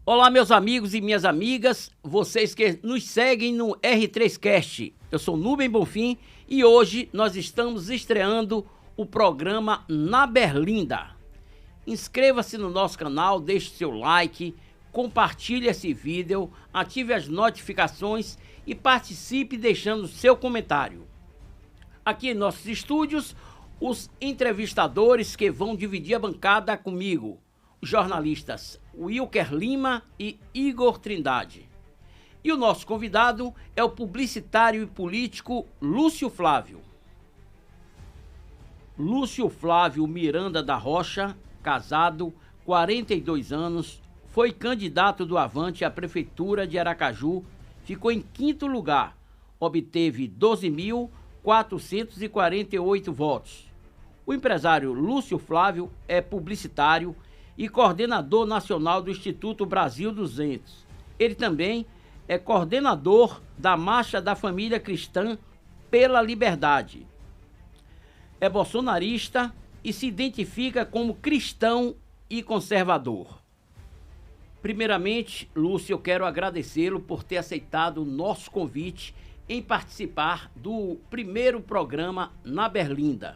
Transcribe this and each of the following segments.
Olá, meus amigos e minhas amigas, vocês que nos seguem no R3Cast. Eu sou Nubem Bonfim e hoje nós estamos estreando o programa Na Berlinda. Inscreva-se no nosso canal, deixe seu like, compartilhe esse vídeo, ative as notificações e participe deixando seu comentário. Aqui em nossos estúdios, os entrevistadores que vão dividir a bancada comigo, os jornalistas Wilker Lima e Igor Trindade. E o nosso convidado é o publicitário e político Lúcio Flávio. Lúcio Flávio Miranda da Rocha, casado, 42 anos, foi candidato do Avante à Prefeitura de Aracaju, ficou em quinto lugar, obteve 12.448 votos. O empresário Lúcio Flávio é publicitário e coordenador nacional do Instituto Brasil 200. Ele também é coordenador da Marcha da Família Cristã pela Liberdade. É bolsonarista e se identifica como cristão e conservador. Primeiramente, Lúcio, eu quero agradecê-lo por ter aceitado o nosso convite em participar do primeiro programa Na Berlinda.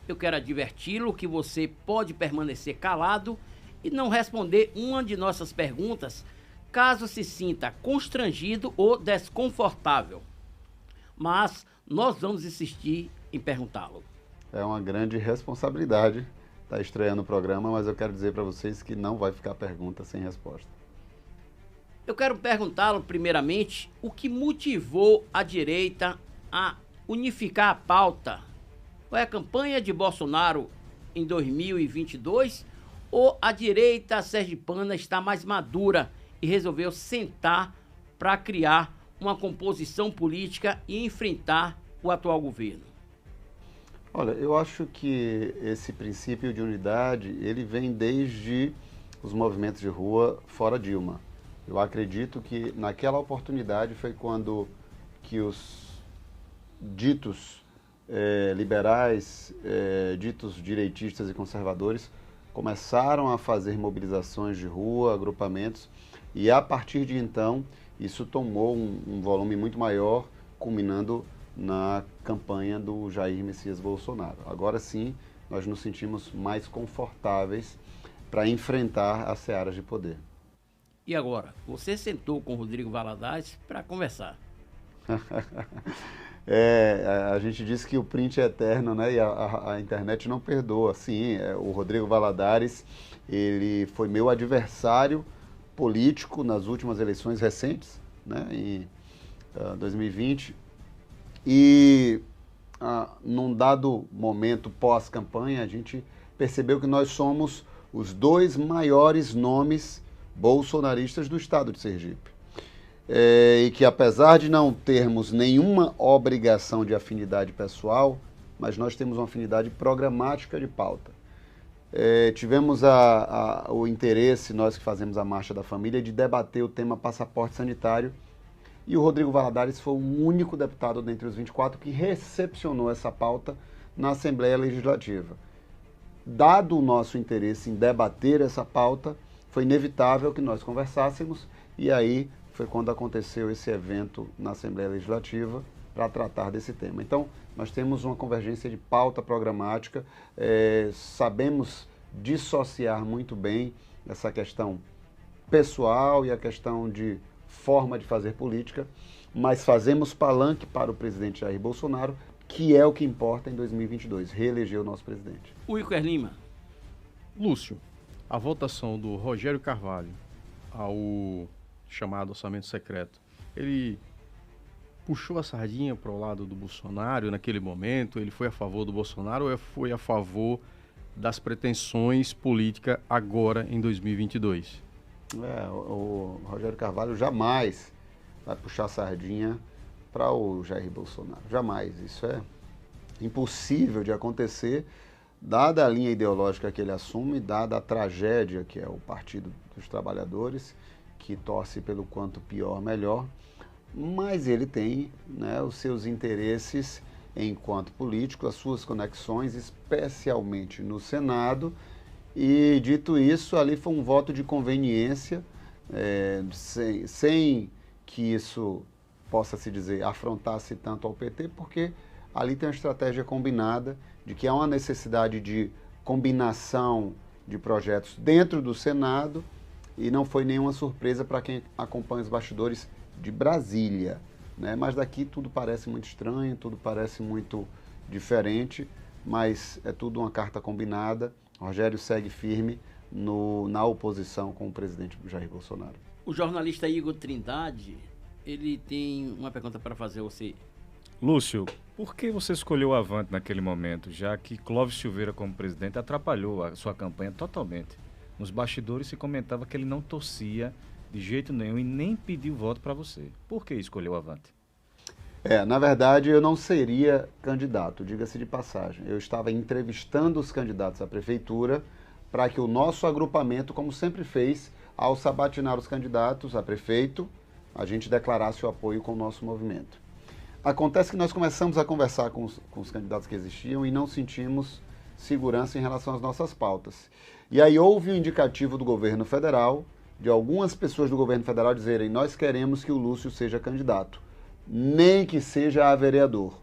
Eu quero adverti-lo que você pode permanecer calado e não responder uma de nossas perguntas caso se sinta constrangido ou desconfortável. Mas nós vamos insistir em perguntá-lo. É uma grande responsabilidade estar estreando o programa, mas eu quero dizer para vocês que não vai ficar pergunta sem resposta. Eu quero perguntá-lo primeiramente o que motivou a direita a unificar a pauta. Foi a campanha de Bolsonaro em 2022 ou a direita sergipana está mais madura e resolveu sentar para criar uma composição política e enfrentar o atual governo? Olha, eu acho que esse princípio de unidade, ele vem desde os movimentos de rua fora Dilma. Eu acredito que naquela oportunidade foi quando que os ditos liberais, ditos direitistas e conservadores começaram a fazer mobilizações de rua, agrupamentos, e a partir de então isso tomou um volume muito maior, culminando na campanha do Jair Messias Bolsonaro. Agora sim, nós nos sentimos mais confortáveis para enfrentar as searas de poder. E agora, você sentou com o Rodrigo Valadares para conversar. A gente disse que o print é eterno, né? E a internet não perdoa. Sim, o Rodrigo Valadares, ele foi meu adversário político nas últimas eleições recentes, né? Em 2020. E num dado momento pós-campanha, a gente percebeu que nós somos os dois maiores nomes bolsonaristas do estado de Sergipe. E que apesar de não termos nenhuma obrigação de afinidade pessoal, mas nós temos uma afinidade programática de pauta. Tivemos o interesse, nós que fazemos a Marcha da Família, de debater o tema passaporte sanitário, e o Rodrigo Valadares foi o único deputado dentre os 24 que recepcionou essa pauta na Assembleia Legislativa. Dado o nosso interesse em debater essa pauta, foi inevitável que nós conversássemos, e aí foi quando aconteceu esse evento na Assembleia Legislativa para tratar desse tema. Então, nós temos uma convergência de pauta programática, sabemos dissociar muito bem essa questão pessoal e a questão de forma de fazer política, mas fazemos palanque para o presidente Jair Bolsonaro, que é o que importa em 2022, reeleger o nosso presidente. Wilker Lima. Lúcio, a votação do Rogério Carvalho ao chamado orçamento secreto, ele puxou a sardinha para o lado do Bolsonaro naquele momento? Ele foi a favor do Bolsonaro ou foi a favor das pretensões políticas agora em 2022? O Rogério Carvalho jamais vai puxar a sardinha para o Jair Bolsonaro. Jamais. Isso é impossível de acontecer, dada a linha ideológica que ele assume, dada a tragédia que é o Partido dos Trabalhadores, que torce pelo quanto pior, melhor, mas ele tem, né, os seus interesses enquanto político, as suas conexões, especialmente no Senado, e dito isso, ali foi um voto de conveniência sem que isso possa se dizer afrontasse tanto ao PT, porque ali tem uma estratégia combinada de que há uma necessidade de combinação de projetos dentro do Senado e não foi nenhuma surpresa para quem acompanha os bastidores de Brasília, né? Mas daqui tudo parece muito estranho, tudo parece muito diferente, mas é tudo uma carta combinada. Rogério segue firme na oposição com o presidente Jair Bolsonaro. O jornalista Igor Trindade, ele tem uma pergunta para fazer a você. Lúcio, por que você escolheu o Avante naquele momento, já que Clóvis Silveira como presidente atrapalhou a sua campanha totalmente? Nos bastidores se comentava que ele não torcia de jeito nenhum e nem pediu voto para você. Por que escolheu o Avante? Na verdade, eu não seria candidato, diga-se de passagem. Eu estava entrevistando os candidatos à prefeitura para que o nosso agrupamento, como sempre fez, ao sabatinar os candidatos a prefeito, a gente declarasse o apoio com o nosso movimento. Acontece que nós começamos a conversar com os candidatos que existiam e não sentimos segurança em relação às nossas pautas. E aí houve um indicativo do governo federal, de algumas pessoas do governo federal dizerem: nós queremos que o Lúcio seja candidato, nem que seja a vereador.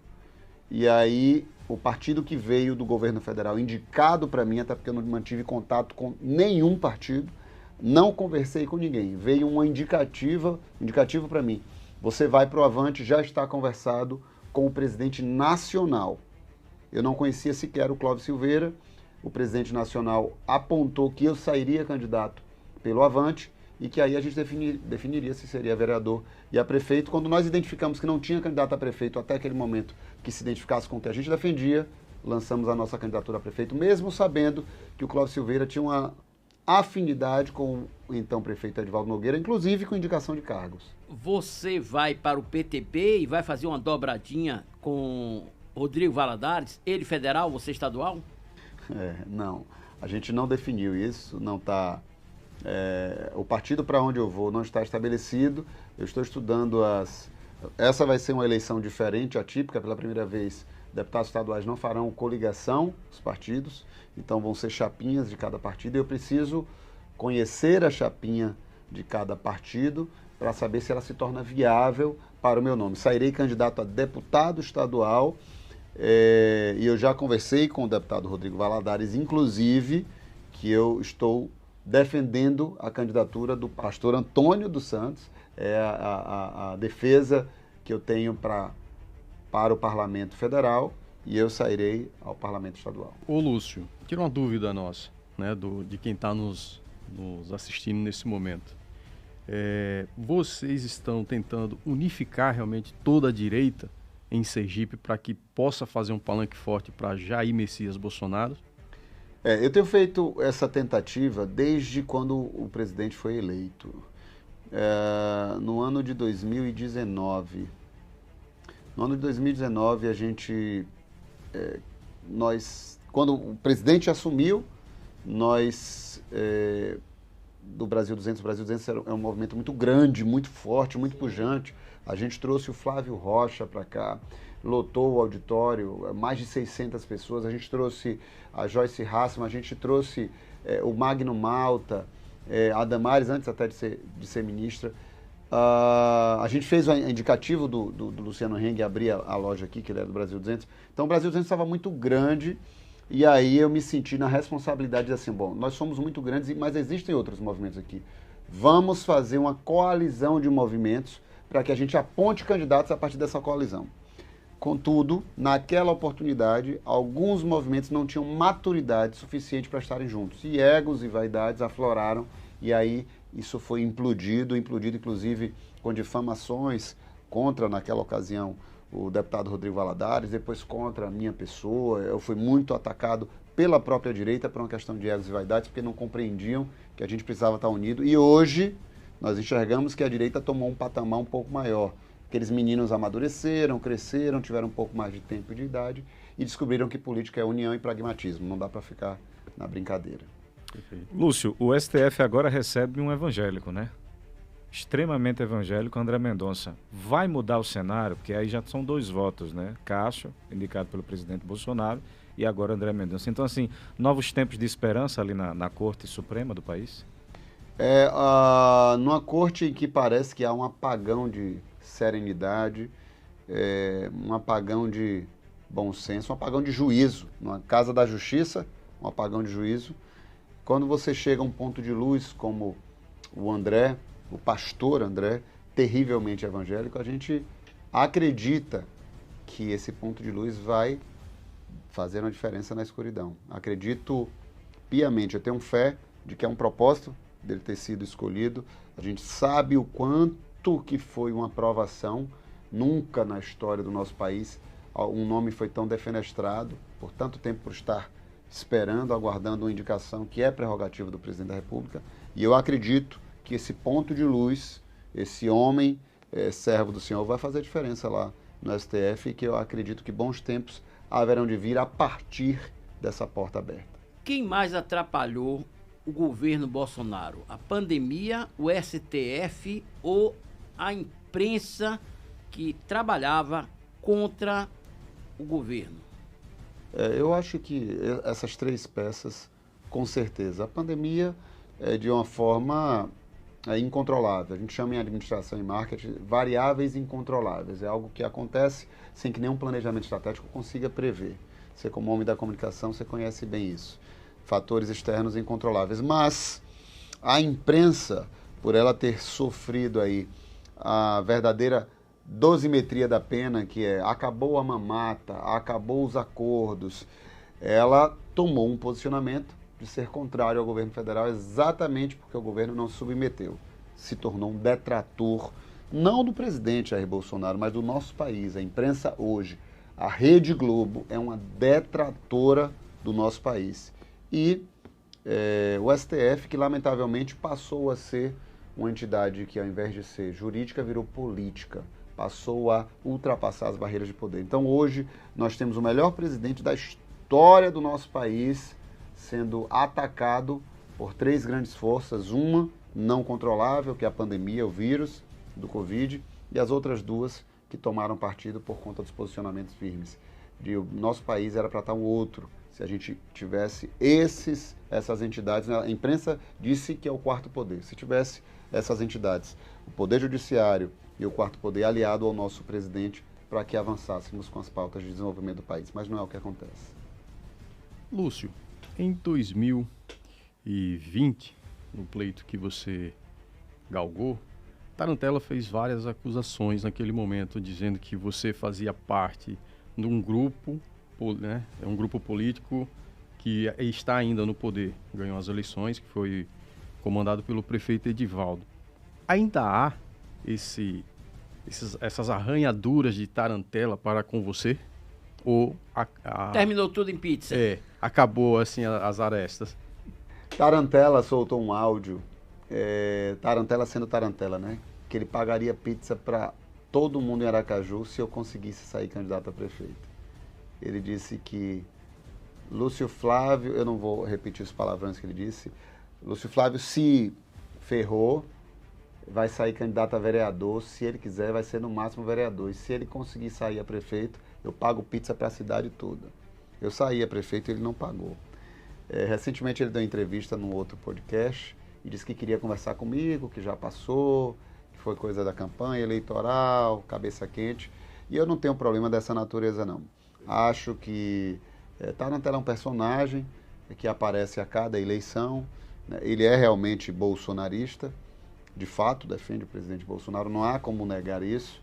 E aí o partido que veio do governo federal indicado para mim, até porque eu não mantive contato com nenhum partido, não conversei com ninguém, veio um indicativo para mim: você vai para o Avante, já está conversado com o presidente nacional. Eu não conhecia sequer o Clóvis Silveira, o presidente nacional apontou que eu sairia candidato pelo Avante e que aí a gente definiria se seria vereador e a prefeito. Quando nós identificamos que não tinha candidato a prefeito até aquele momento que se identificasse com o que a gente defendia, lançamos a nossa candidatura a prefeito, mesmo sabendo que o Clóvis Silveira tinha uma afinidade com o então prefeito Edivaldo Nogueira, inclusive com indicação de cargos. Você vai para o PTB e vai fazer uma dobradinha com Rodrigo Valadares, ele federal, você estadual? Não, a gente não definiu isso, não está... o partido para onde eu vou não está estabelecido. Eu estou estudando essa vai ser uma eleição diferente, atípica. Pela primeira vez, deputados estaduais não farão coligação, os partidos, então vão ser chapinhas de cada partido. Eu preciso conhecer a chapinha de cada partido para saber se ela se torna viável para o meu nome. Sairei candidato a deputado estadual, e eu já conversei com o deputado Rodrigo Valadares, inclusive, que eu estou defendendo a candidatura do pastor Antônio dos Santos, a defesa que eu tenho para o Parlamento Federal, e eu sairei ao Parlamento Estadual. Ô Lúcio, tira uma dúvida nossa, né, de quem está nos assistindo nesse momento. Vocês estão tentando unificar realmente toda a direita em Sergipe para que possa fazer um palanque forte para Jair Messias Bolsonaro? Eu tenho feito essa tentativa desde quando o presidente foi eleito. No ano de 2019. No ano de 2019, quando o presidente assumiu, nós, do Brasil 200, o Brasil 200 é um movimento muito grande, muito forte, muito pujante. A gente trouxe o Flávio Rocha para cá, lotou o auditório, mais de 600 pessoas. A gente trouxe a Joyce Hassman, a gente trouxe o Magno Malta, a Damares, antes até de ser ministra. A gente fez o indicativo do Luciano Heng abrir a loja aqui, que ele é do Brasil 200. Então o Brasil 200 estava muito grande e aí eu me senti na responsabilidade de assim, bom, nós somos muito grandes, mas existem outros movimentos aqui. Vamos fazer uma coalizão de movimentos para que a gente aponte candidatos a partir dessa coalizão. Contudo, naquela oportunidade, alguns movimentos não tinham maturidade suficiente para estarem juntos. E egos e vaidades afloraram, e aí isso foi implodido inclusive com difamações contra, naquela ocasião, o deputado Rodrigo Valadares, depois contra a minha pessoa. Eu fui muito atacado pela própria direita por uma questão de egos e vaidades, porque não compreendiam que a gente precisava estar unido. E hoje nós enxergamos que a direita tomou um patamar um pouco maior. Aqueles meninos amadureceram, cresceram, tiveram um pouco mais de tempo e de idade e descobriram que política é união e pragmatismo. Não dá para ficar na brincadeira. Perfeito. Lúcio, o STF agora recebe um evangélico, né? Extremamente evangélico, André Mendonça. Vai mudar o cenário? Porque aí já são 2 votos, né? Cássio, indicado pelo presidente Bolsonaro, e agora André Mendonça. Então, assim, novos tempos de esperança ali na Corte Suprema do país? Numa corte em que parece que há um apagão de serenidade, um apagão de bom senso, um apagão de juízo. Na Casa da Justiça, um apagão de juízo. Quando você chega a um ponto de luz como o André, o pastor André, terrivelmente evangélico, a gente acredita que esse ponto de luz vai fazer uma diferença na escuridão. Acredito piamente, eu tenho fé de que é um propósito dele ter sido escolhido. A gente sabe o quanto que foi uma provação. Nunca na história do nosso país um nome foi tão defenestrado, por tanto tempo por estar esperando, aguardando uma indicação que é prerrogativa do presidente da República. E eu acredito que esse ponto de luz, esse homem servo do Senhor, vai fazer diferença lá no STF, e que eu acredito que bons tempos haverão de vir a partir dessa porta aberta. Quem mais atrapalhou o governo Bolsonaro? A pandemia, o STF ou a imprensa que trabalhava contra o governo? Eu acho que essas três peças, com certeza. A pandemia é de uma forma incontrolável. A gente chama em administração e marketing variáveis incontroláveis. É algo que acontece sem que nenhum planejamento estratégico consiga prever. Você, como homem da comunicação, você conhece bem isso. Fatores externos incontroláveis. Mas a imprensa, por ela ter sofrido aí a verdadeira dosimetria da pena, que é acabou a mamata, acabou os acordos, ela tomou um posicionamento de ser contrário ao governo federal, exatamente porque o governo não se submeteu. Se tornou um detrator, não do presidente Jair Bolsonaro, mas do nosso país. A imprensa hoje, a Rede Globo, é uma detratora do nosso país. E o STF, que lamentavelmente passou a ser uma entidade que, ao invés de ser jurídica, virou política, passou a ultrapassar as barreiras de poder. Então hoje nós temos o melhor presidente da história do nosso país sendo atacado por três grandes forças, uma não controlável, que é a pandemia, o vírus do Covid, e as outras duas que tomaram partido por conta dos posicionamentos firmes. O nosso país era para estar um outro, se a gente tivesse essas entidades. A imprensa disse que é o quarto poder. Se tivesse essas entidades, o Poder Judiciário e o quarto poder aliado ao nosso presidente, para que avançássemos com as pautas de desenvolvimento do país. Mas não é o que acontece. Lúcio, em 2020, no pleito que você galgou, Tarantella fez várias acusações naquele momento, dizendo que você fazia parte de um grupo, né, um grupo político que está ainda no poder. Ganhou as eleições, que foi comandado pelo prefeito Edivaldo. Ainda há essas arranhaduras de Tarantella para com você? Ou terminou tudo em pizza? Acabou assim as arestas? Tarantella soltou um áudio, Tarantella sendo Tarantella, né? Que ele pagaria pizza para todo mundo em Aracaju se eu conseguisse sair candidato a prefeito. Ele disse que Lúcio Flávio, eu não vou repetir os palavrões que ele disse, Lúcio Flávio se ferrou, vai sair candidato a vereador, se ele quiser vai ser no máximo vereador, e se ele conseguir sair a prefeito, eu pago pizza para a cidade toda. Eu saí a prefeito e ele não pagou. Recentemente ele deu uma entrevista num outro podcast e disse que queria conversar comigo, que já passou, que foi coisa da campanha eleitoral, cabeça quente, e eu não tenho problema dessa natureza não. Acho que Tarantella é um personagem que aparece a cada eleição, né? Ele é realmente bolsonarista, de fato defende o presidente Bolsonaro, não há como negar isso.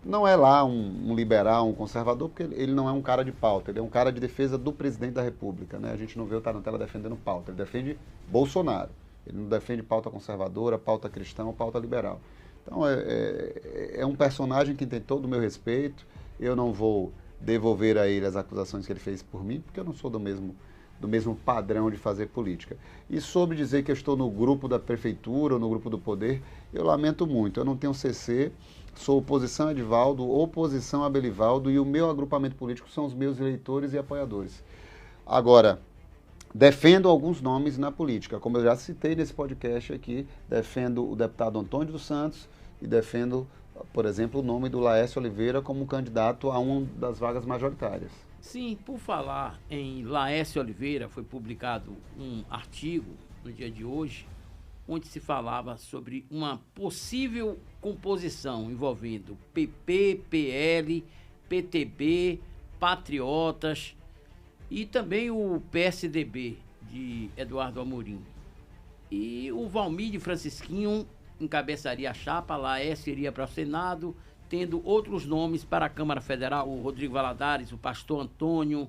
Não é lá um liberal, um conservador, porque ele não é um cara de pauta, ele é um cara de defesa do presidente da República, né? A gente não vê o Tarantella defendendo pauta, ele defende Bolsonaro, ele não defende pauta conservadora, pauta cristã ou pauta liberal. Então é um personagem que tem todo o meu respeito. Eu não vou devolver a ele as acusações que ele fez por mim, porque eu não sou do mesmo padrão de fazer política. E sobre dizer que eu estou no grupo da prefeitura ou no grupo do poder, eu lamento muito. Eu não tenho CC, sou oposição a Edivaldo, oposição a Belivaldo, e o meu agrupamento político são os meus eleitores e apoiadores. Agora, defendo alguns nomes na política, como eu já citei nesse podcast aqui, defendo o deputado Antônio dos Santos e defendo, por exemplo, o nome do Laércio Oliveira como candidato a uma das vagas majoritárias. Sim, por falar em Laércio Oliveira, foi publicado um artigo no dia de hoje onde se falava sobre uma possível composição envolvendo PP, PL, PTB, Patriotas e também o PSDB de Eduardo Amorim. E o Valmir de Francisquinho encabeçaria a chapa, Laércio iria para o Senado, tendo outros nomes para a Câmara Federal, o Rodrigo Valadares, o pastor Antônio,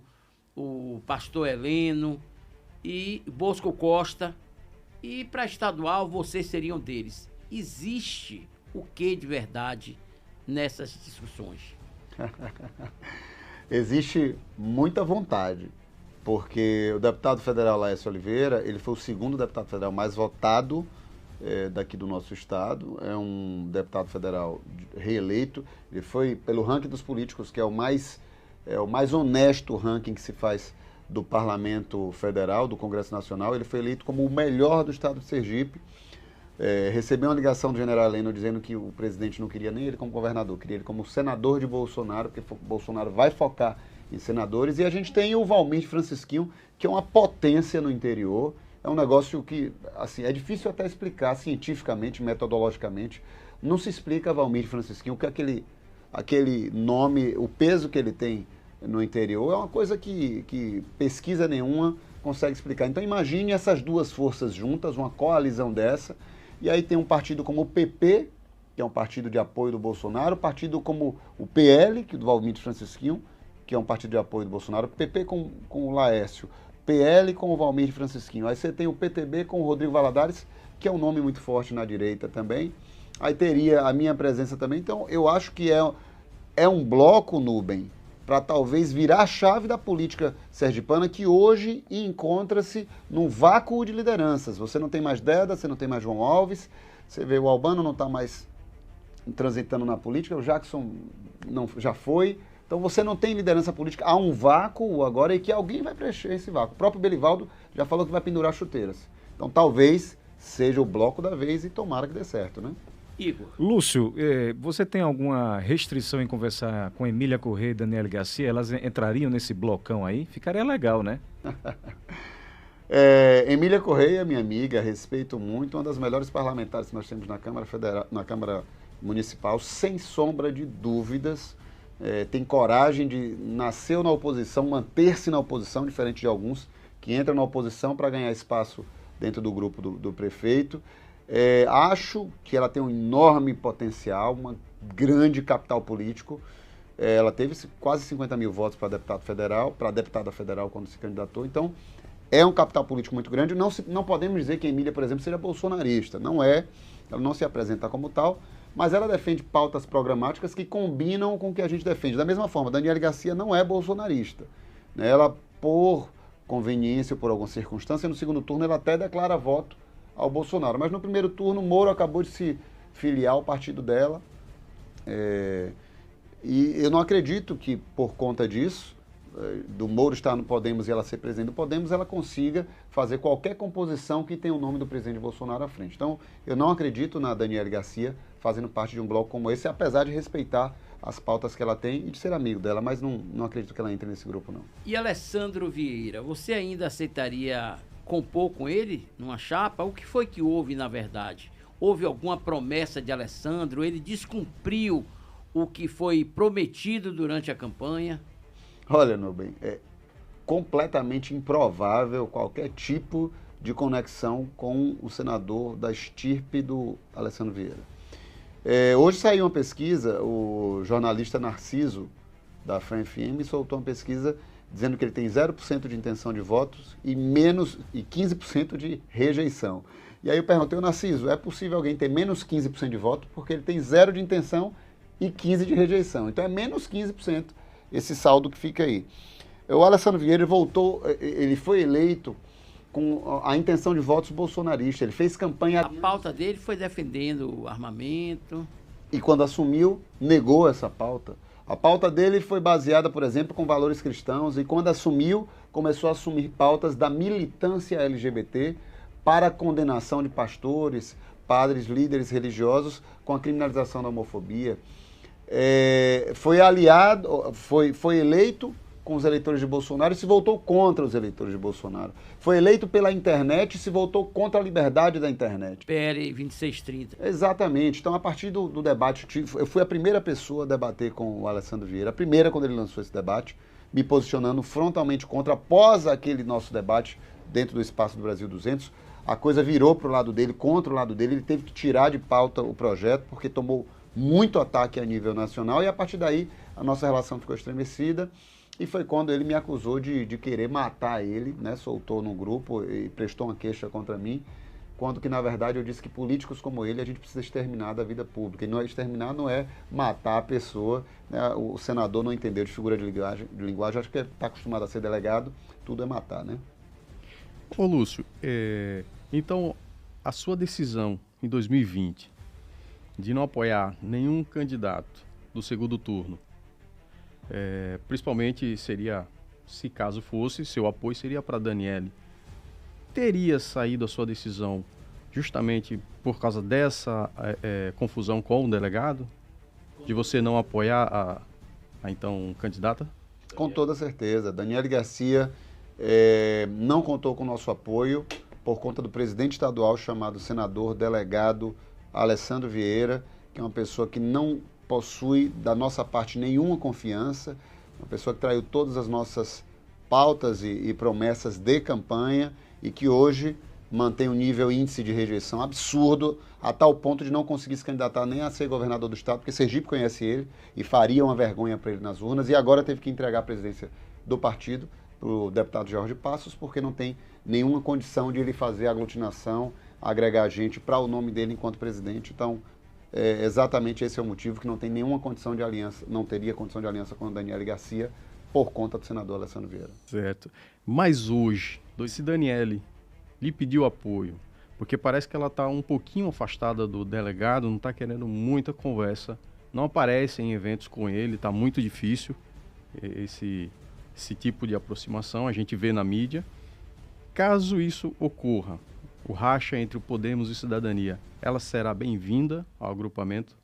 o pastor Heleno e Bosco Costa. E para estadual, vocês seriam deles. Existe o que de verdade nessas discussões? Existe muita vontade, porque o deputado federal Laércio Oliveira, ele foi o segundo deputado federal mais votado daqui do nosso estado, é um deputado federal reeleito, ele foi, pelo ranking dos políticos, que é o mais honesto ranking que se faz do Parlamento Federal, do Congresso Nacional, ele foi eleito como o melhor do estado de Sergipe. Recebeu uma ligação do general Heleno dizendo que o presidente não queria nem ele como governador, queria ele como senador de Bolsonaro, porque Bolsonaro vai focar em senadores. E a gente tem o Valmir de Francisquinho, que é uma potência no interior. É um negócio que, assim, é difícil até explicar cientificamente, metodologicamente. Não se explica Valmir de Francisquinho, o que é aquele nome, o peso que ele tem no interior, é uma coisa que pesquisa nenhuma consegue explicar. Então imagine essas duas forças juntas, uma coalizão dessa, e aí tem um partido como o PP, que é um partido de apoio do Bolsonaro, partido como o PL, que é do Valmir de Francisquinho, que é um partido de apoio do Bolsonaro, PP com o Laércio, PL com o Valmir de Francisquinho. Aí você tem o PTB com o Rodrigo Valadares, que é um nome muito forte na direita também. Aí teria a minha presença também. Então eu acho que é um bloco, Nubem, para talvez virar a chave da política sergipana, que hoje encontra-se num vácuo de lideranças. Você não tem mais Deda, você não tem mais João Alves, você vê o Albano não está mais transitando na política, o Jackson não, já foi. Então você não tem liderança política, há um vácuo agora e que alguém vai preencher esse vácuo. O próprio Belivaldo já falou que vai pendurar chuteiras. Então talvez seja o bloco da vez e tomara que dê certo, né? Igor. Lúcio, você tem alguma restrição em conversar com Emília Correia e Daniela Garcia? Elas entrariam nesse blocão aí? Ficaria legal, né? Emília Correia, minha amiga, respeito muito, uma das melhores parlamentares que nós temos na Câmara Federal, na Câmara Municipal, sem sombra de dúvidas. Tem coragem de nascer na oposição, manter-se na oposição, diferente de alguns que entram na oposição para ganhar espaço dentro do grupo do prefeito. Acho que ela tem um enorme potencial, um grande capital político. Ela teve quase 50 mil votos para deputada federal quando se candidatou. Então, é um capital político muito grande. Não podemos dizer que a Emília, por exemplo, seja bolsonarista. Não é. Ela não se apresenta como tal, mas ela defende pautas programáticas que combinam com o que a gente defende. Da mesma forma, Daniela Garcia não é bolsonarista. Ela, por conveniência ou por alguma circunstância, no segundo turno ela até declara voto ao Bolsonaro. Mas no primeiro turno, Moro acabou de se filiar ao partido dela. E eu não acredito que, por conta disso, do Moro estar no Podemos e ela ser presidente do Podemos, ela consiga fazer qualquer composição que tenha o nome do presidente Bolsonaro à frente. Então, eu não acredito na Daniela Garcia fazendo parte de um bloco como esse, apesar de respeitar as pautas que ela tem e de ser amigo dela, mas não acredito que ela entre nesse grupo, não. E Alessandro Vieira, você ainda aceitaria compor com ele numa chapa? O que foi que houve, na verdade? Houve alguma promessa de Alessandro? Ele descumpriu o que foi prometido durante a campanha? Olha, Nubem, é completamente improvável qualquer tipo de conexão com o senador da estirpe do Alessandro Vieira. Hoje saiu uma pesquisa, o jornalista Narciso, da FAM-FM, soltou uma pesquisa dizendo que ele tem 0% de intenção de votos e 15% de rejeição. E aí eu perguntei ao Narciso, é possível alguém ter menos 15% de voto? Porque ele tem 0 de intenção e 15% de rejeição. Então é menos 15% esse saldo que fica aí. O Alessandro Vieira ele foi eleito com a intenção de votos bolsonarista. Ele fez campanha... A pauta dele foi defendendo o armamento. E quando assumiu, negou essa pauta. A pauta dele foi baseada, por exemplo, com valores cristãos, e quando assumiu, começou a assumir pautas da militância LGBT para a condenação de pastores, padres, líderes religiosos com a criminalização da homofobia. Foi eleito com os eleitores de Bolsonaro e se voltou contra os eleitores de Bolsonaro. Foi eleito pela internet e se voltou contra a liberdade da internet. PL 2630. Exatamente. Então, a partir do debate, eu fui a primeira pessoa a debater com o Alessandro Vieira, a primeira quando ele lançou esse debate, me posicionando frontalmente contra. Após aquele nosso debate dentro do Espaço do Brasil 200, a coisa virou para o lado dele, contra o lado dele, ele teve que tirar de pauta o projeto, porque tomou muito ataque a nível nacional, e a partir daí a nossa relação ficou estremecida. E foi quando ele me acusou de querer matar ele, né? Soltou no grupo e prestou uma queixa contra mim, quando que, na verdade, eu disse que políticos como ele a gente precisa exterminar da vida pública. E não é exterminar, não é matar a pessoa, né? O senador não entendeu de figura de linguagem, acho que está acostumado a ser delegado, tudo é matar, né? Ô Lúcio, então a sua decisão em 2020 de não apoiar nenhum candidato do segundo turno, principalmente seria, se caso fosse, seu apoio seria para Daniele, teria saído a sua decisão justamente por causa dessa confusão com o delegado? De você não apoiar a então candidata? Com toda certeza. Daniele Garcia não contou com o nosso apoio por conta do presidente estadual chamado senador delegado Alessandro Vieira, que é uma pessoa que não possui da nossa parte nenhuma confiança, uma pessoa que traiu todas as nossas pautas e promessas de campanha e que hoje mantém um nível índice de rejeição absurdo, a tal ponto de não conseguir se candidatar nem a ser governador do estado, porque Sergipe conhece ele e faria uma vergonha para ele nas urnas, e agora teve que entregar a presidência do partido para o deputado Jorge Passos, porque não tem nenhuma condição de ele fazer a aglutinação, agregar gente para o nome dele enquanto presidente. Então, exatamente esse é o motivo, que não tem nenhuma condição de aliança, não teria condição de aliança com o Daniele Garcia, por conta do senador Alessandro Vieira. Certo. Mas hoje, se Daniele lhe pediu apoio, porque parece que ela está um pouquinho afastada do delegado, não está querendo muita conversa, não aparece em eventos com ele, está muito difícil esse tipo de aproximação, a gente vê na mídia. Caso isso ocorra, o racha entre o Podemos e Cidadania, ela será bem-vinda ao agrupamento?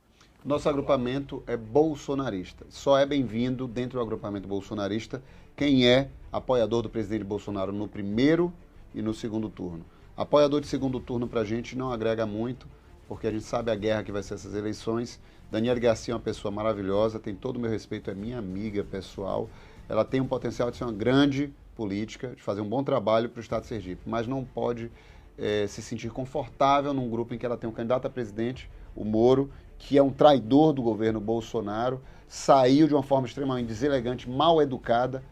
Nosso agrupamento é bolsonarista. Só é bem-vindo dentro do agrupamento bolsonarista quem é apoiador do presidente Bolsonaro no primeiro e no segundo turno. Apoiador de segundo turno para a gente não agrega muito, porque a gente sabe a guerra que vai ser essas eleições. Daniele Garcia é uma pessoa maravilhosa, tem todo o meu respeito, é minha amiga pessoal. Ela tem um potencial de ser uma grande política, de fazer um bom trabalho para o estado de Sergipe, mas não pode se sentir confortável num grupo em que ela tem um candidato a presidente, o Moro, que é um traidor do governo Bolsonaro, saiu de uma forma extremamente deselegante, mal educada,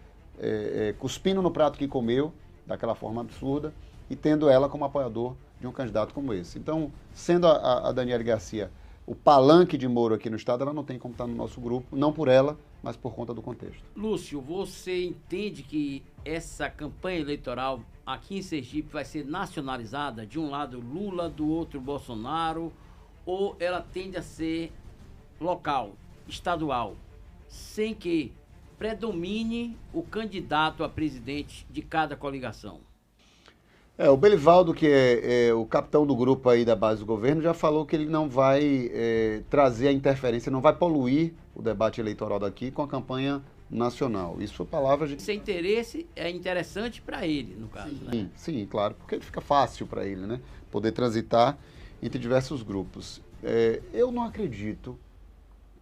cuspindo no prato que comeu, daquela forma absurda, e tendo ela como apoiador de um candidato como esse. Então, sendo a Daniele Garcia o palanque de Moro aqui no estado, ela não tem como estar no nosso grupo, não por ela, mas por conta do contexto. Lúcio, você entende que essa campanha eleitoral aqui em Sergipe vai ser nacionalizada? De um lado Lula, do outro Bolsonaro, ou ela tende a ser local, estadual, sem que predomine o candidato a presidente de cada coligação? O Belivaldo, que é o capitão do grupo aí da base do governo, já falou que ele não vai trazer a interferência, não vai poluir o debate eleitoral daqui com a campanha nacional. Isso é palavra de... Esse interesse é interessante para ele, no caso, sim, né? Sim, claro, porque fica fácil para ele, né? Poder transitar entre diversos grupos. Eu não acredito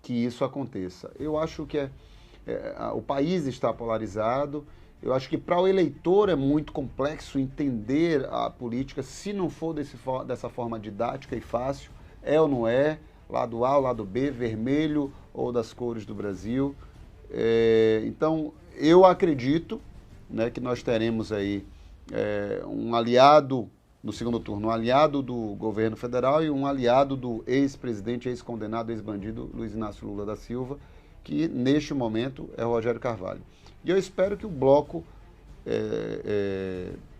que isso aconteça. Eu acho que o país está polarizado. Eu acho que para o eleitor é muito complexo entender a política, se não for dessa forma didática e fácil, ou não é, lado A ou lado B, vermelho ou das cores do Brasil. Então, eu acredito, né, que nós teremos aí um aliado no segundo turno, um aliado do governo federal e um aliado do ex-presidente, ex-condenado, ex-bandido Luiz Inácio Lula da Silva, que neste momento é o Rogério Carvalho. E eu espero que o bloco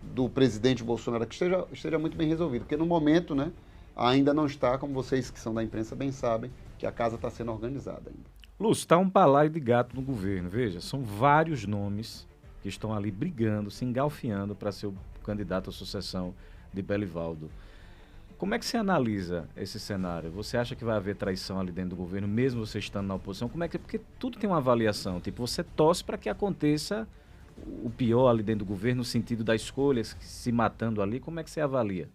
do presidente Bolsonaro que esteja muito bem resolvido, porque no momento, né, ainda não está, como vocês que são da imprensa bem sabem, que a casa está sendo organizada ainda. Lúcio, está um balaio de gato no governo, veja, são vários nomes que estão ali brigando, se engalfiando para ser o candidato à sucessão de Belivaldo. Como é que você analisa esse cenário? Você acha que vai haver traição ali dentro do governo, mesmo você estando na oposição? Como é que, porque tudo tem uma avaliação. Tipo, você torce para que aconteça o pior ali dentro do governo, no sentido das escolhas, se matando ali. Como é que você avalia?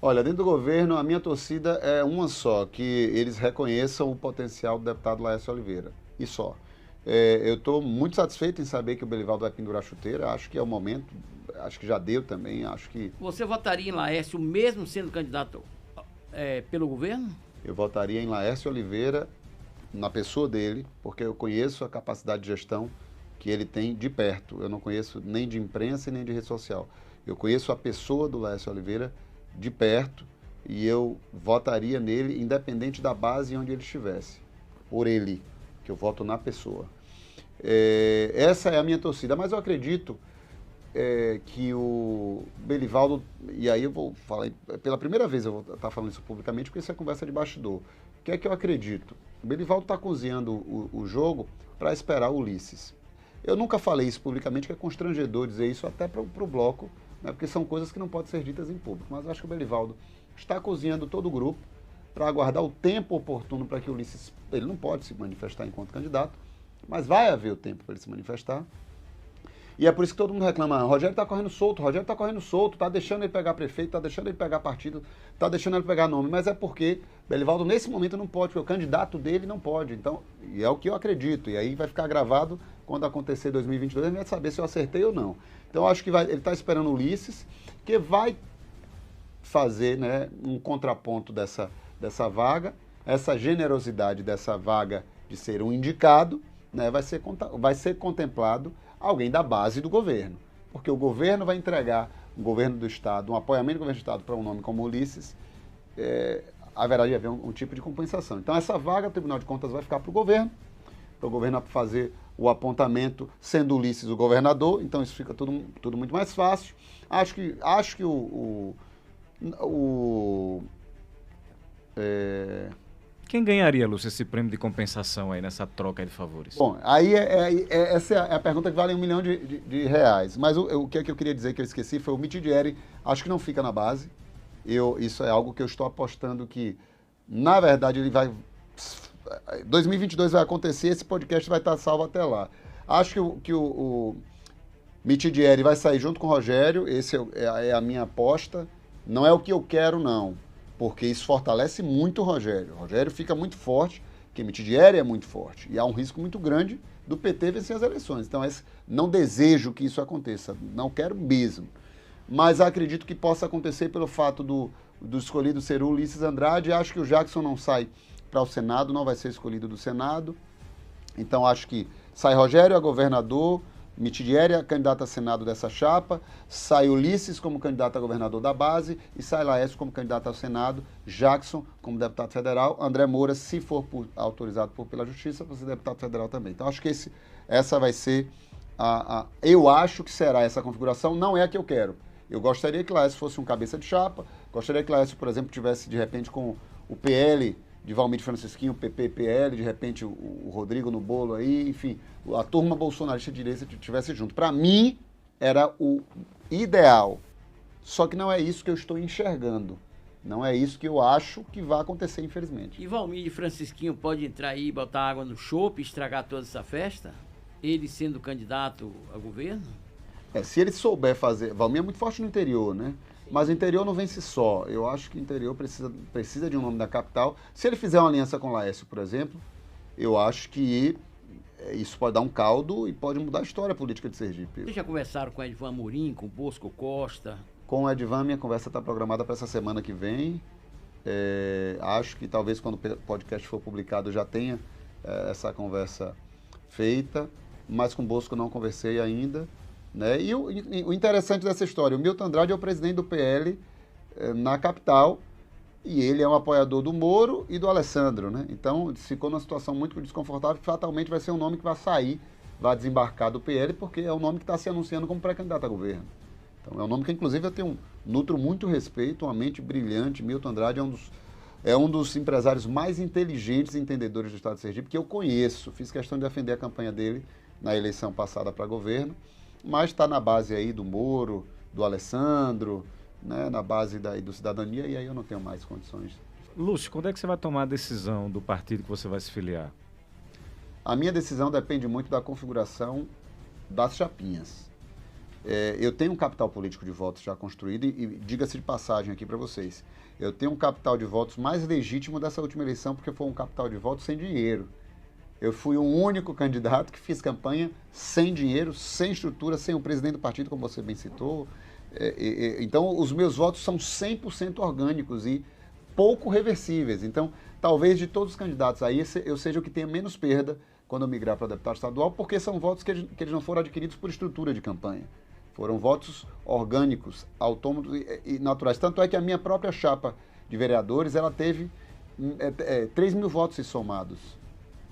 Olha, dentro do governo, a minha torcida é uma só, que eles reconheçam o potencial do deputado Laércio Oliveira. E só. Eu estou muito satisfeito em saber que o Belivaldo vai pendurar a chuteira. Acho que é o momento, acho que já deu também. Acho que Você votaria em Laércio mesmo sendo candidato pelo governo? eu votaria em Laércio Oliveira, na pessoa dele, porque eu conheço a capacidade de gestão que ele tem de perto. Eu não conheço nem de imprensa e nem de rede social. Eu conheço a pessoa do Laércio Oliveira de perto e eu votaria nele independente da base onde ele estivesse. Por ele, que eu voto na pessoa. Essa é a minha torcida, mas eu acredito que o Belivaldo, e aí eu vou falar, pela primeira vez eu vou estar falando isso publicamente, porque isso é conversa de bastidor. O que é que eu acredito? O Belivaldo está cozinhando o jogo para esperar o Ulisses. Eu nunca falei isso publicamente, que é constrangedor dizer isso até para o bloco, né, porque são coisas que não podem ser ditas em público, mas eu acho que o Belivaldo está cozinhando todo o grupo para aguardar o tempo oportuno para que o Ulisses, ele não pode se manifestar enquanto candidato, mas vai haver o tempo para ele se manifestar. E é por isso que todo mundo reclama, Rogério está correndo solto, está deixando ele pegar prefeito, está deixando ele pegar partido, está deixando ele pegar nome, mas é porque Belivaldo nesse momento não pode, porque o candidato dele não pode, então, e é o que eu acredito, e aí vai ficar gravado quando acontecer 2022, a gente vai saber se eu acertei ou não. Então eu acho que ele está esperando o Ulisses, que vai fazer, né, um contraponto dessa vaga, essa generosidade dessa vaga de ser um indicado, né, vai ser contemplado alguém da base do governo. Porque o governo vai entregar, o governo do Estado, um apoiamento do governo do Estado para um nome como Ulisses, haverá de haver um tipo de compensação. Então essa vaga, o Tribunal de Contas vai ficar para o governo fazer o apontamento, sendo Ulisses o governador, então isso fica tudo muito mais fácil. Acho que Quem ganharia, Lúcio, esse prêmio de compensação aí nessa troca de favores? Bom, aí essa é a pergunta que vale R$1 milhão de reais. Mas o que é que eu queria dizer que eu esqueci foi o Mitidieri, acho que não fica na base. Isso é algo que eu estou apostando que, na verdade, ele vai... 2022 vai acontecer, esse podcast vai estar salvo até lá. Acho que o Mitidieri vai sair junto com o Rogério, esse é a minha aposta. Não é o que eu quero, não. Porque isso fortalece muito o Rogério. O Rogério fica muito forte, porque Mitidieri é muito forte. E há um risco muito grande do PT vencer as eleições. Então, não desejo que isso aconteça. Não quero mesmo. Mas acredito que possa acontecer pelo fato do escolhido ser o Ulisses Andrade. Acho que o Jackson não sai para o Senado, não vai ser escolhido do Senado. Então, acho que sai Rogério a governador, Mitidieri é candidato a Senado dessa chapa, sai Ulisses como candidato a governador da base e sai Laércio como candidato ao Senado, Jackson como deputado federal, André Moura, se for autorizado pela Justiça, vai ser deputado federal também. Então, acho que essa vai ser eu acho que será essa configuração, não é a que eu quero. Eu gostaria que Laércio fosse um cabeça de chapa, gostaria que Laércio, por exemplo, tivesse de repente com o PL de Valmir Francisquinho, PP-PL, de repente o Rodrigo no bolo aí, enfim, a turma bolsonarista de direita estivesse junto. Para mim, era o ideal. Só que não é isso que eu estou enxergando. Não é isso que eu acho que vai acontecer, infelizmente. E Valmir Francisquinho pode entrar aí e botar água no chope e estragar toda essa festa? Ele sendo candidato a governo? Se ele souber fazer... Valmir é muito forte no interior, né? Mas o interior não vence só. Eu acho que o interior precisa de um nome da capital. Se ele fizer uma aliança com o Laércio, por exemplo, eu acho que isso pode dar um caldo e pode mudar a história política de Sergipe. Vocês já conversaram com Edvan Amorim, com Bosco Costa? Com o Edvan, minha conversa está programada para essa semana que vem. Acho que talvez quando o podcast for publicado eu já tenha essa conversa feita, mas com o Bosco não conversei ainda. Né? E o interessante dessa história, o Milton Andrade é o presidente do PL na capital e ele é um apoiador do Moro e do Alessandro, né? Então ficou numa situação muito desconfortável, que fatalmente vai ser um nome que vai sair, vai desembarcar do PL, porque é um nome que está se anunciando como pré-candidato a governo. Então é um nome que inclusive eu tenho nutro muito respeito, uma mente brilhante. Milton Andrade é um dos empresários mais inteligentes e entendedores do estado de Sergipe que eu conheço. Fiz questão de defender a campanha dele na eleição passada para governo. Mas está na base aí do Moro, do Alessandro, né, na base do cidadania, e aí eu não tenho mais condições. Lúcio, quando é que você vai tomar a decisão do partido que você vai se filiar? A minha decisão depende muito da configuração das chapinhas. Eu tenho um capital político de votos já construído e diga-se de passagem aqui para vocês, eu tenho um capital de votos mais legítimo dessa última eleição porque foi um capital de votos sem dinheiro. Eu fui o único candidato que fiz campanha sem dinheiro, sem estrutura, sem o presidente do partido, como você bem citou. Então, os meus votos são 100% orgânicos e pouco reversíveis. Então, talvez de todos os candidatos aí, eu seja o que tenha menos perda quando eu migrar para deputado estadual, porque são votos que eles não foram adquiridos por estrutura de campanha. Foram votos orgânicos, autônomos e naturais. Tanto é que a minha própria chapa de vereadores, ela teve 3 mil votos somados.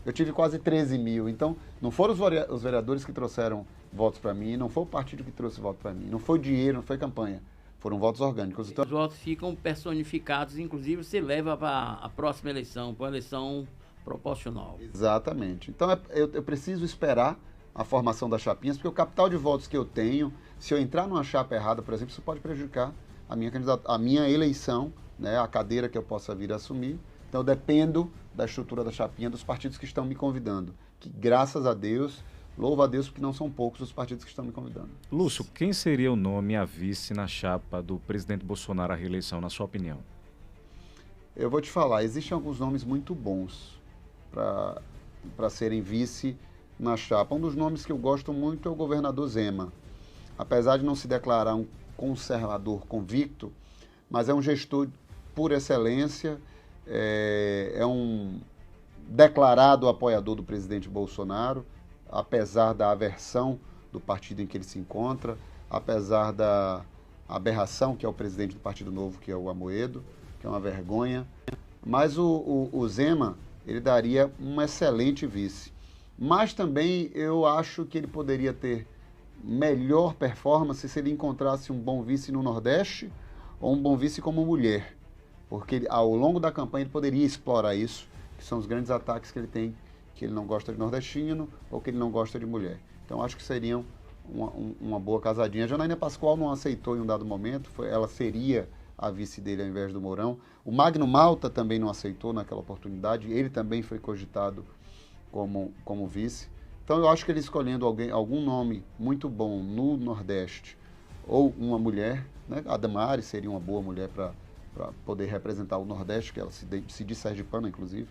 Eu tive quase 13 mil. Então, não foram os vereadores que trouxeram votos para mim, não foi o partido que trouxe voto para mim, não foi dinheiro, não foi campanha. Foram votos orgânicos. Então, os votos ficam personificados, inclusive você leva para a próxima eleição, para a eleição proporcional. Exatamente. Então, eu preciso esperar a formação das chapinhas, porque o capital de votos que eu tenho, se eu entrar numa chapa errada, por exemplo, isso pode prejudicar a minha eleição, né, a cadeira que eu possa vir a assumir. Então, eu dependo da estrutura da chapinha dos partidos que estão me convidando. Que, graças a Deus, louvo a Deus, porque não são poucos os partidos que estão me convidando. Lúcio, quem seria o nome a vice na chapa do presidente Bolsonaro à reeleição, na sua opinião? Eu vou te falar, existem alguns nomes muito bons para serem vice na chapa. Um dos nomes que eu gosto muito é o governador Zema. Apesar de não se declarar um conservador convicto, mas é um gestor por excelência, é um declarado apoiador do presidente Bolsonaro, apesar da aversão do partido em que ele se encontra, apesar da aberração que é o presidente do Partido Novo, que é o Amoedo, que é uma vergonha. Mas o Zema, ele daria um excelente vice. Mas também eu acho que ele poderia ter melhor performance se ele encontrasse um bom vice no Nordeste ou um bom vice como mulher. Porque ao longo da campanha ele poderia explorar isso, que são os grandes ataques que ele tem, que ele não gosta de nordestino ou que ele não gosta de mulher. Então acho que seriam uma boa casadinha. A Janaína Pascoal não aceitou em um dado momento, ela seria a vice dele ao invés do Mourão. O Magno Malta também não aceitou naquela oportunidade, ele também foi cogitado como vice. Então eu acho que ele escolhendo algum nome muito bom no Nordeste ou uma mulher, né? A Damares seria uma boa mulher para poder representar o Nordeste, que ela se diz sergipana, inclusive.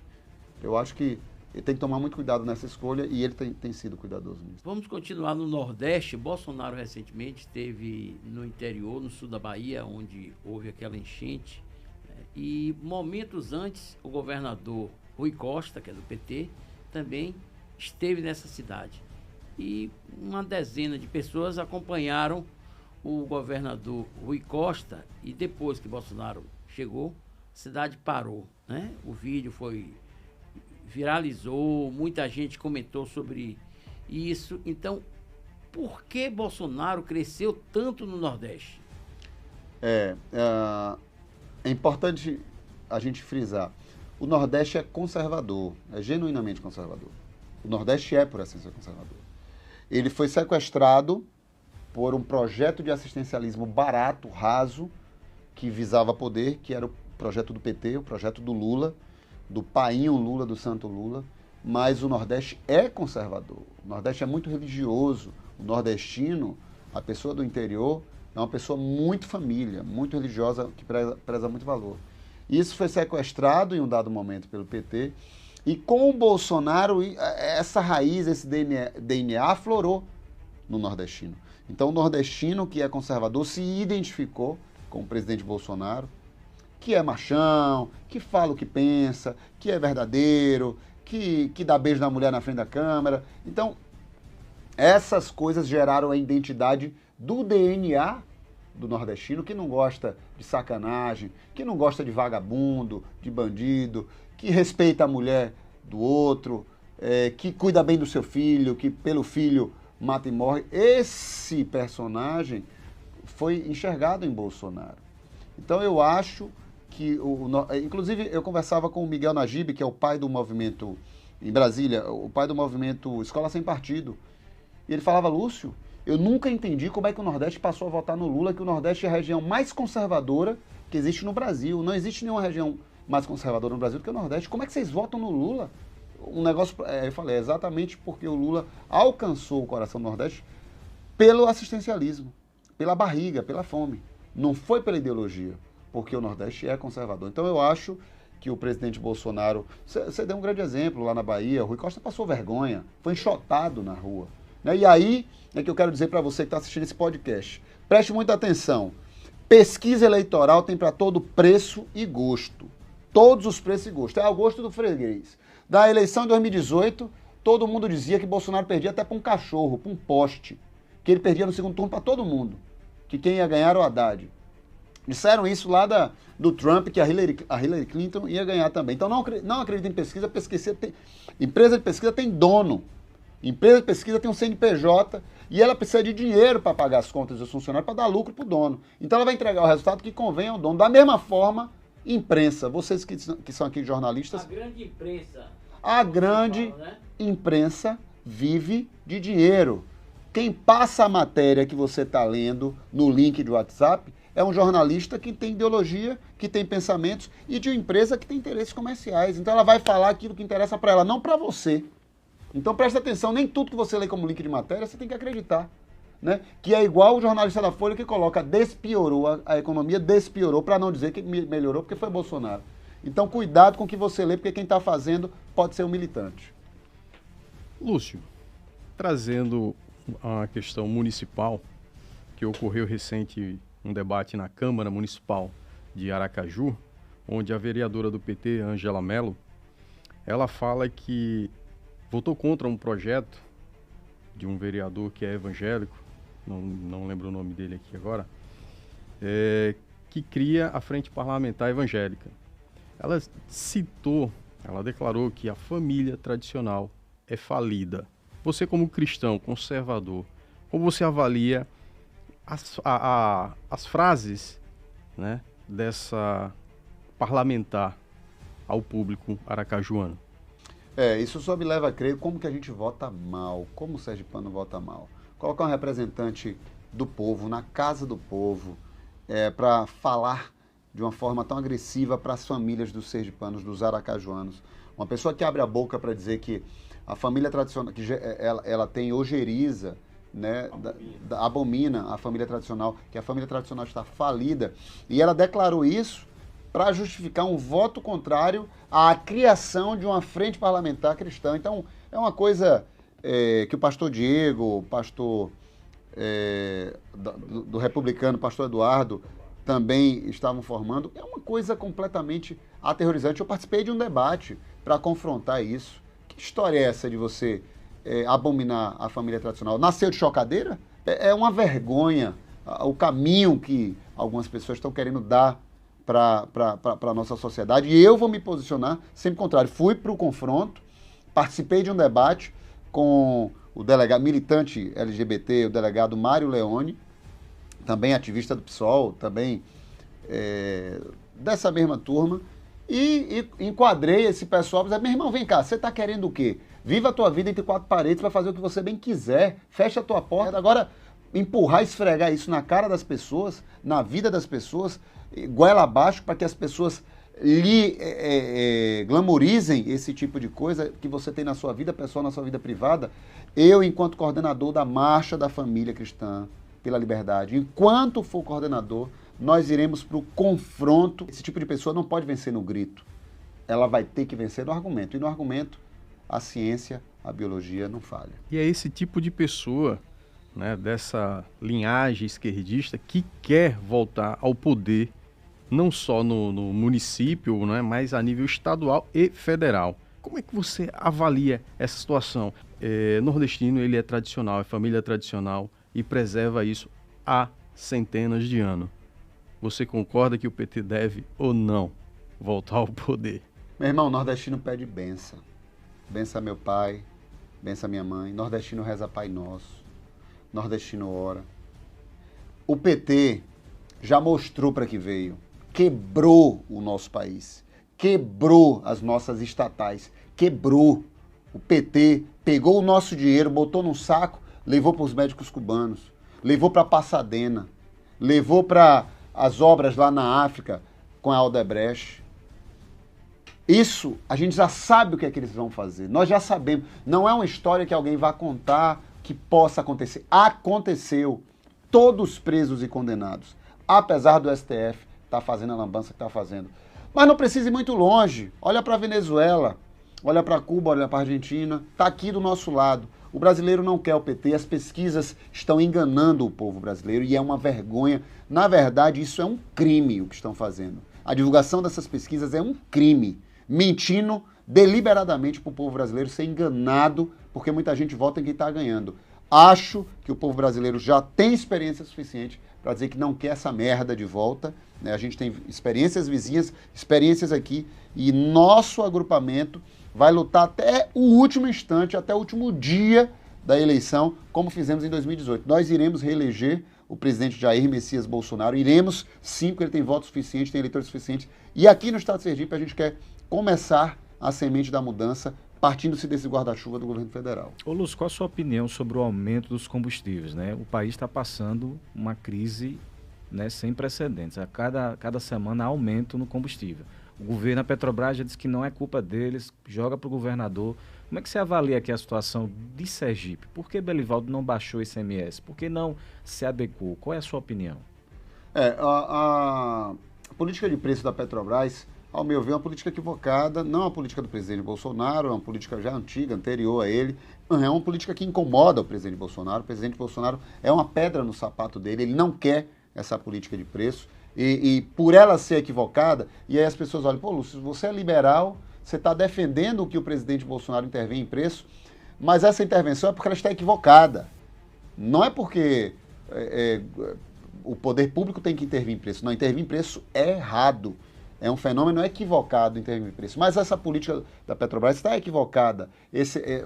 Eu acho que ele tem que tomar muito cuidado nessa escolha e ele tem sido cuidadoso nisso. Vamos continuar no Nordeste. Bolsonaro recentemente esteve no interior, no sul da Bahia, onde houve aquela enchente, né? E momentos antes, o governador Rui Costa, que é do PT, também esteve nessa cidade. E uma dezena de pessoas acompanharam o governador Rui Costa e depois que Bolsonaro chegou, a cidade parou, né? O vídeo viralizou, muita gente comentou sobre isso. Então, por que Bolsonaro cresceu tanto no Nordeste? É importante a gente frisar. O Nordeste é conservador, é genuinamente conservador. O Nordeste é, por essência, conservador. Ele foi sequestrado por um projeto de assistencialismo barato, raso, que visava poder, que era o projeto do PT, o projeto do Lula, do painho Lula, do santo Lula, mas o Nordeste é conservador. O Nordeste é muito religioso. O nordestino, a pessoa do interior, é uma pessoa muito família, muito religiosa, que preza muito valor. Isso foi sequestrado em um dado momento pelo PT, e com o Bolsonaro, essa raiz, esse DNA aflorou no nordestino. Então, o nordestino que é conservador se identificou com o presidente Bolsonaro, que é machão, que fala o que pensa, que é verdadeiro, que dá beijo na mulher na frente da câmera. Então, essas coisas geraram a identidade do DNA do nordestino, que não gosta de sacanagem, que não gosta de vagabundo, de bandido, que respeita a mulher do outro, que cuida bem do seu filho, que pelo filho mata e morre. Esse personagem foi enxergado em Bolsonaro. Então eu acho que, inclusive eu conversava com o Miguel Najib, que é o pai do movimento em Brasília, o pai do movimento Escola Sem Partido, e ele falava, Lúcio, Eu nunca entendi como é que o Nordeste passou a votar no Lula, que o Nordeste é a região mais conservadora que existe no Brasil. Não existe nenhuma região mais conservadora no Brasil do que o Nordeste. Como é que vocês votam no Lula? Um negócio, eu falei, é exatamente porque o Lula alcançou o coração do Nordeste pelo assistencialismo, pela barriga, pela fome. Não foi pela ideologia, porque o Nordeste é conservador. Então eu acho que o presidente Bolsonaro, você deu um grande exemplo lá na Bahia, o Rui Costa passou vergonha, foi enxotado na rua. Né? E aí é que eu quero dizer para você que está assistindo esse podcast, preste muita atenção, pesquisa eleitoral tem para todo preço e gosto, todos os preços e gosto, é ao gosto do freguês. Da eleição de 2018, todo mundo dizia que Bolsonaro perdia até para um cachorro, para um poste, que ele perdia no segundo turno para todo mundo, que quem ia ganhar era o Haddad. Disseram isso lá do Trump, que a Hillary Clinton ia ganhar também. Então não acredita em pesquisa, empresa de pesquisa tem dono. Empresa de pesquisa tem um CNPJ e ela precisa de dinheiro para pagar as contas dos funcionários, para dar lucro para o dono. Então ela vai entregar o resultado que convém ao dono. Da mesma forma, imprensa. Vocês que são aqui jornalistas... A grande imprensa. A grande imprensa vive de dinheiro. Quem passa a matéria que você está lendo no link de WhatsApp é um jornalista que tem ideologia, que tem pensamentos e de uma empresa que tem interesses comerciais. Então ela vai falar aquilo que interessa para ela, não para você. Então presta atenção, nem tudo que você lê como link de matéria você tem que acreditar. Né? Que é igual o jornalista da Folha que coloca despiorou, a economia despiorou, para não dizer que melhorou porque foi Bolsonaro. Então cuidado com o que você lê, porque quem está fazendo pode ser um militante. Lúcio, trazendo a questão municipal, que ocorreu recente um debate na Câmara Municipal de Aracaju, onde a vereadora do PT, Ângela Mello, ela fala que votou contra um projeto de um vereador que é evangélico, não lembro o nome dele aqui agora, que cria a Frente Parlamentar Evangélica. Ela declarou que a família tradicional é falida. Você, como cristão, conservador, como você avalia as frases, né, dessa parlamentar ao público aracajuano? Isso só me leva a crer como que a gente vota mal, como o sergipano vota mal. Colocar um representante do povo, na casa do povo, para falar de uma forma tão agressiva para as famílias dos sergipanos, dos aracajuanos. Uma pessoa que abre a boca para dizer que a família tradicional, que ela tem ojeriza, né, abomina a família tradicional, que a família tradicional está falida, e ela declarou isso para justificar um voto contrário à criação de uma frente parlamentar cristã. Então, é uma coisa que o pastor Diego, o pastor do republicano, pastor Eduardo, também estavam formando. É uma coisa completamente aterrorizante. Eu participei de um debate para confrontar isso. Que história é essa de você abominar a família tradicional? Nasceu de chocadeira? É uma vergonha o caminho que algumas pessoas estão querendo dar para a nossa sociedade. E eu vou me posicionar sempre contrário. Fui para o confronto, participei de um debate com o delegado militante LGBT, o delegado Mário Leone, também ativista do PSOL, também dessa mesma turma, e enquadrei esse pessoal, dizendo, meu irmão, vem cá, você está querendo o quê? Viva a tua vida entre quatro paredes, vai fazer o que você bem quiser, fecha a tua porta. Agora, empurrar, esfregar isso na cara das pessoas, na vida das pessoas, goela abaixo, para que as pessoas glamorizem esse tipo de coisa que você tem na sua vida pessoal, na sua vida privada. Eu, enquanto coordenador da Marcha da Família Cristã pela Liberdade, enquanto for coordenador, nós iremos para o confronto. Esse tipo de pessoa não pode vencer no grito. Ela vai ter que vencer no argumento. E no argumento, a ciência, a biologia não falha. E é esse tipo de pessoa, né, dessa linhagem esquerdista, que quer voltar ao poder, não só no município, né, mas a nível estadual e federal. Como é que você avalia essa situação? Nordestino, ele é tradicional, é família tradicional e preserva isso há centenas de anos. Você concorda que o PT deve ou não voltar ao poder? Meu irmão, nordestino pede benção. Benção a meu pai, benção a minha mãe. Nordestino reza Pai Nosso. Nordestino ora. O PT já mostrou para que veio. Quebrou o nosso país. Quebrou as nossas estatais. Quebrou. O PT pegou o nosso dinheiro, botou num saco, levou para os médicos cubanos, levou para Pasadena, levou para as obras lá na África com a Odebrecht. Isso, a gente já sabe o que é que eles vão fazer. Nós já sabemos. Não é uma história que alguém vai contar que possa acontecer. Aconteceu. Todos presos e condenados. Apesar do STF estar fazendo a lambança que está fazendo. Mas não precisa ir muito longe. Olha para a Venezuela, olha para Cuba, olha para a Argentina. Está aqui do nosso lado. O brasileiro não quer o PT. As pesquisas estão enganando o povo brasileiro e é uma vergonha. Na verdade, isso é um crime o que estão fazendo. A divulgação dessas pesquisas é um crime. Mentindo deliberadamente para o povo brasileiro ser enganado, porque muita gente vota em quem está ganhando. Acho que o povo brasileiro já tem experiência suficiente para dizer que não quer essa merda de volta. Né? A gente tem experiências vizinhas, experiências aqui, e nosso agrupamento vai lutar até o último instante, até o último dia da eleição, como fizemos em 2018. Nós iremos reeleger o presidente Jair Messias Bolsonaro, iremos sim, porque ele tem voto suficiente, tem eleitores suficientes. E aqui no estado de Sergipe a gente quer começar a semente da mudança, partindo-se desse guarda-chuva do governo federal. Ô Lúcio, qual a sua opinião sobre o aumento dos combustíveis? Né? O país está passando uma crise, né, sem precedentes. A cada semana há aumento no combustível. O governo, a Petrobras, já disse que não é culpa deles, joga para o governador. Como é que você avalia aqui a situação de Sergipe? Por que Belivaldo não baixou o ICMS? Por que não se adequou? Qual é a sua opinião? A política de preço da Petrobras, ao meu ver, é uma política equivocada, não é uma política do presidente Bolsonaro, é uma política já antiga, anterior a ele, é uma política que incomoda o presidente Bolsonaro. O presidente Bolsonaro é uma pedra no sapato dele, ele não quer essa política de preço, e por ela ser equivocada, e aí as pessoas olham, pô, Lúcio, você é liberal, você está defendendo que o presidente Bolsonaro intervém em preço, mas essa intervenção é porque ela está equivocada. Não é porque o poder público tem que intervir em preço. Não, intervir em preço é errado. É um fenômeno equivocado intervir em preço. Mas essa política da Petrobras está equivocada.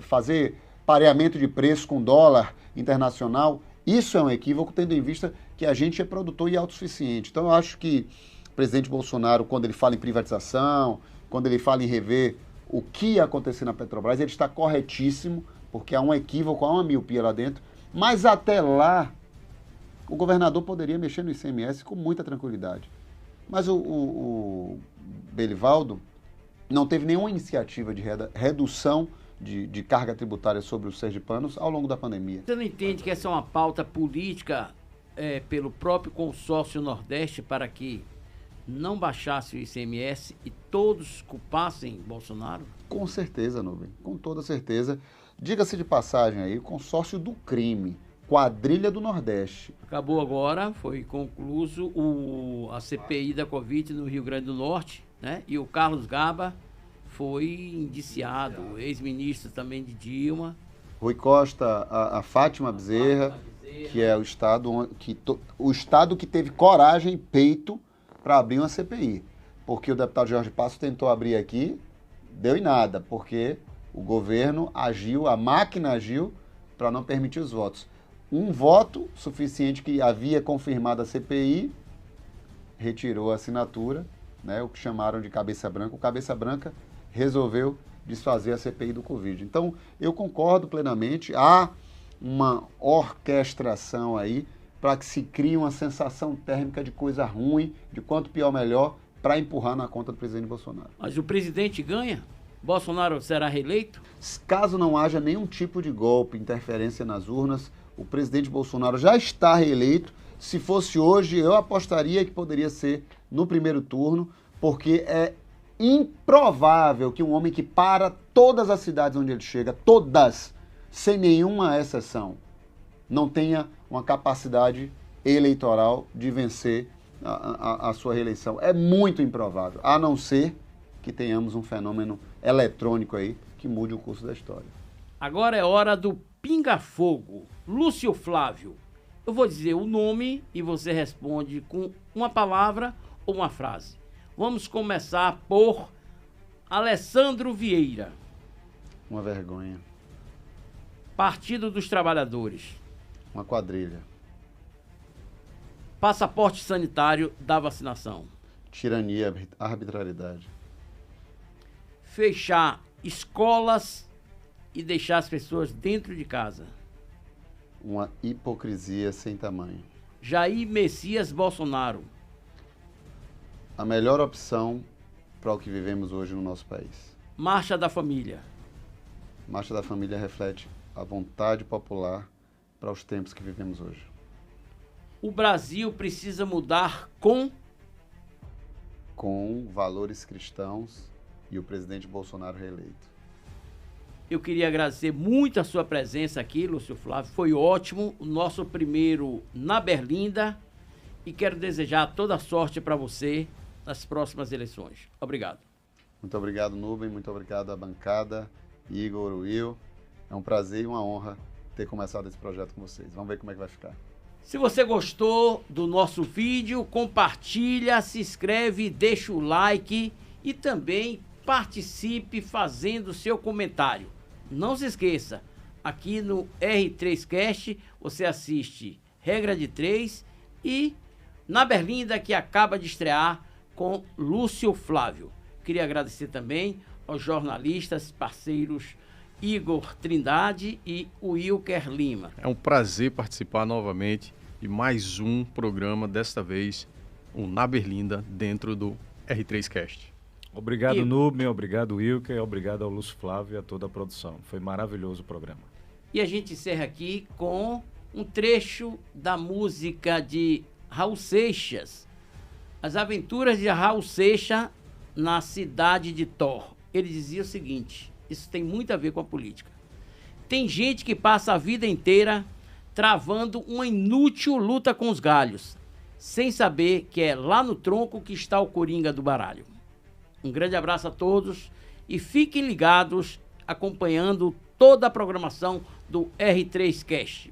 Fazer pareamento de preço com dólar internacional, isso é um equívoco, tendo em vista que a gente é produtor e autossuficiente. Então eu acho que o presidente Bolsonaro, quando ele fala em privatização, quando ele fala em rever o que ia acontecer na Petrobras, ele está corretíssimo, porque há um equívoco, há uma miopia lá dentro. Mas até lá, o governador poderia mexer no ICMS com muita tranquilidade. Mas o Belivaldo não teve nenhuma iniciativa de redução de carga tributária sobre os sergipanos ao longo da pandemia. Você não entende que essa é uma pauta política pelo próprio consórcio Nordeste para que não baixasse o ICMS e todos culpassem Bolsonaro? Com certeza, Nubem, com toda certeza. Diga-se de passagem aí, o consórcio do crime, quadrilha do Nordeste. Acabou agora, foi concluído a CPI da Covid no Rio Grande do Norte, né? E o Carlos Gaba foi indiciado, ex-ministro também de Dilma. Rui Costa, a Fátima Bezerra, que é o estado que teve coragem e peito para abrir uma CPI. Porque o deputado Jorge Passo tentou abrir aqui, deu em nada, porque o governo agiu, a máquina agiu para não permitir os votos. Um voto suficiente que havia confirmado a CPI, retirou a assinatura, né, o que chamaram de cabeça branca. O cabeça branca resolveu desfazer a CPI do Covid. Então, eu concordo plenamente, há uma orquestração aí para que se crie uma sensação térmica de coisa ruim, de quanto pior melhor, para empurrar na conta do presidente Bolsonaro. Mas o presidente ganha? Bolsonaro será reeleito? Caso não haja nenhum tipo de golpe, interferência nas urnas, o presidente Bolsonaro já está reeleito. Se fosse hoje, eu apostaria que poderia ser no primeiro turno, porque é improvável que um homem que para todas as cidades onde ele chega, todas, sem nenhuma exceção, não tenha uma capacidade eleitoral de vencer a sua reeleição. É muito improvável, a não ser que tenhamos um fenômeno eletrônico aí que mude o curso da história. Agora é hora do pinga-fogo. Lúcio Flávio, eu vou dizer o nome e você responde com uma palavra ou uma frase. Vamos começar por Alessandro Vieira. Uma vergonha. Partido dos Trabalhadores. Uma quadrilha. Passaporte sanitário da vacinação. Tirania, arbitrariedade. Fechar escolas e deixar as pessoas dentro de casa. uma hipocrisia sem tamanho. Jair Messias Bolsonaro. A melhor opção para o que vivemos hoje no nosso país. Marcha da Família. Marcha da Família reflete a vontade popular para os tempos que vivemos hoje. O Brasil precisa mudar com valores cristãos e o presidente Bolsonaro reeleito. Eu queria agradecer muito a sua presença aqui, Lúcio Flávio. Foi ótimo, o nosso primeiro na Berlinda. E quero desejar toda a sorte para você nas próximas eleições. Obrigado. Muito obrigado, Nubem. Muito obrigado à bancada, Igor, Will. É um prazer e uma honra ter começado esse projeto com vocês. Vamos ver como é que vai ficar. Se você gostou do nosso vídeo, compartilha, se inscreve, deixa o like e também participe fazendo seu comentário. Não se esqueça, aqui no R3Cast você assiste Regra de 3 e Na Berlinda, que acaba de estrear com Lúcio Flávio. Queria agradecer também aos jornalistas, parceiros Igor Trindade e Wilker Lima. É um prazer participar novamente de mais um programa, desta vez o Na Berlinda, dentro do R3Cast. Obrigado, Nubem, obrigado, Wilker, obrigado ao Lúcio Flávio e a toda a produção. Foi maravilhoso o programa. E a gente encerra aqui com um trecho da música de Raul Seixas, As Aventuras de Raul Seixas na cidade de Thor. Ele dizia o seguinte, isso tem muito a ver com a política. Tem gente que passa a vida inteira travando uma inútil luta com os galhos, sem saber que é lá no tronco que está o coringa do baralho. Um grande abraço a todos e fiquem ligados acompanhando toda a programação do R3Cast.